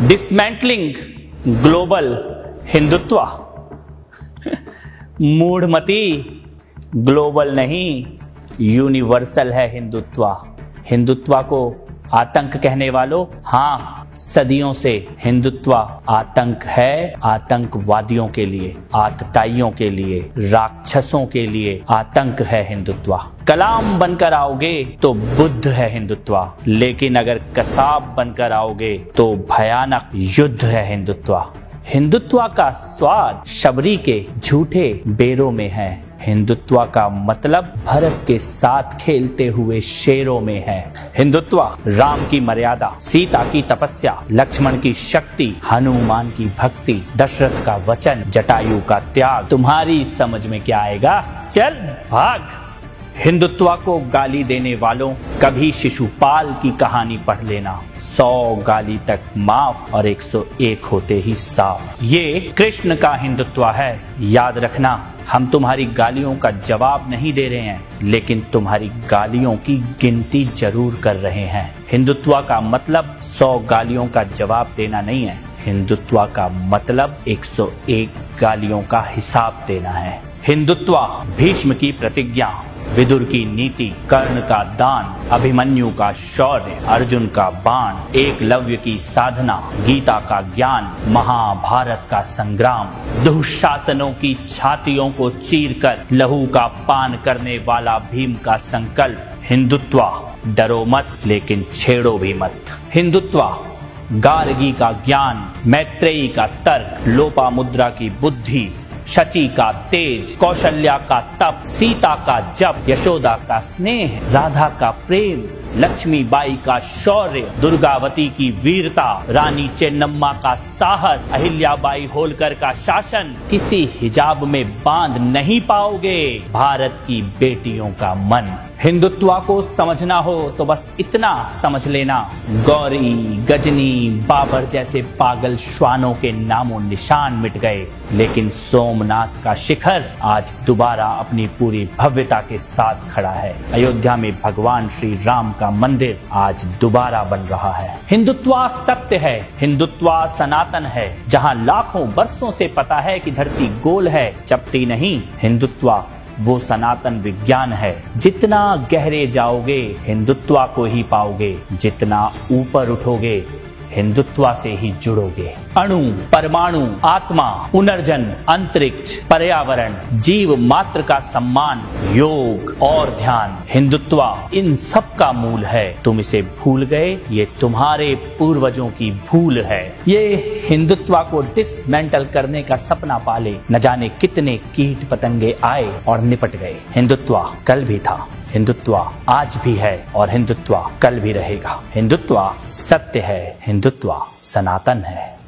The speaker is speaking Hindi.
Dismantling global Hindutva. मूढ़मती, ग्लोबल नहीं यूनिवर्सल है हिंदुत्व। हिंदुत्व को आतंक कहने वालों, हाँ सदियों से हिंदुत्व आतंक है। आतंकवादियों के लिए, आतताइयों के लिए, राक्षसों के लिए आतंक है हिंदुत्व। कलाम बनकर आओगे तो बुद्ध है हिंदुत्व, लेकिन अगर कसाब बनकर आओगे तो भयानक युद्ध है हिंदुत्व। हिंदुत्व का स्वाद शबरी के झूठे बेरों में है। हिंदुत्व का मतलब भरत के साथ खेलते हुए शेरों में है। हिंदुत्व राम की मर्यादा, सीता की तपस्या, लक्ष्मण की शक्ति, हनुमान की भक्ति, दशरथ का वचन, जटायु का त्याग। तुम्हारी समझ में क्या आएगा? चल भाग। हिंदुत्व को गाली देने वालों, कभी शिशुपाल की कहानी पढ़ लेना। 100 गाली तक माफ और 101 होते ही साफ। ये कृष्ण का हिंदुत्व है। याद रखना, हम तुम्हारी गालियों का जवाब नहीं दे रहे हैं, लेकिन तुम्हारी गालियों की गिनती जरूर कर रहे हैं। हिंदुत्व का मतलब 100 गालियों का जवाब देना नहीं है। हिंदुत्व का मतलब 101 गालियों का हिसाब देना है। हिंदुत्व भीष्म की प्रतिज्ञा, विदुर की नीति, कर्ण का दान, अभिमन्यु का शौर्य, अर्जुन का बाण, एकलव्य की साधना, गीता का ज्ञान, महाभारत का संग्राम, दुशासनों की छातियों को चीरकर लहू का पान करने वाला भीम का संकल्प। हिंदुत्व डरो मत, लेकिन छेड़ो भी मत। हिंदुत्व गार्गी का ज्ञान, मैत्रेयी का तर्क, लोपामुद्रा की बुद्धि, शची का तेज, कौशल्या का तप, सीता का जप, यशोदा का स्नेह, राधा का प्रेम, लक्ष्मीबाई का शौर्य, दुर्गावती की वीरता, रानी चेन्नम्मा का साहस, अहिल्याबाई होलकर का शासन। किसी हिजाब में बांध नहीं पाओगे भारत की बेटियों का मन। हिंदुत्व को समझना हो तो बस इतना समझ लेना, गौरी, गजनी, बाबर जैसे पागल श्वानों के नामों निशान मिट गए, लेकिन सोमनाथ का शिखर आज दोबारा अपनी पूरी भव्यता के साथ खड़ा है। अयोध्या में भगवान श्री राम का मंदिर आज दोबारा बन रहा है। हिंदुत्व सत्य है, हिंदुत्व सनातन है। जहां लाखों वर्षों से पता है कि धरती गोल है, चपटी नहीं। हिंदुत्व वो सनातन विज्ञान है। जितना गहरे जाओगे हिंदुत्व को ही पाओगे, जितना ऊपर उठोगे हिंदुत्व से ही जुड़ोगे। अणु, परमाणु, आत्मा, पुनर्जन्म, अंतरिक्ष, पर्यावरण, जीव मात्र का सम्मान, योग और ध्यान, हिंदुत्व इन सब का मूल है। तुम इसे भूल गए, ये तुम्हारे पूर्वजों की भूल है। ये हिंदुत्व को डिसमेंटल करने का सपना पाले न जाने कितने कीट पतंगे आए और निपट गए। हिंदुत्व कल भी था, हिंदुत्व आज भी है और हिंदुत्व कल भी रहेगा। हिंदुत्व सत्य है, हिंदुत्व सनातन है।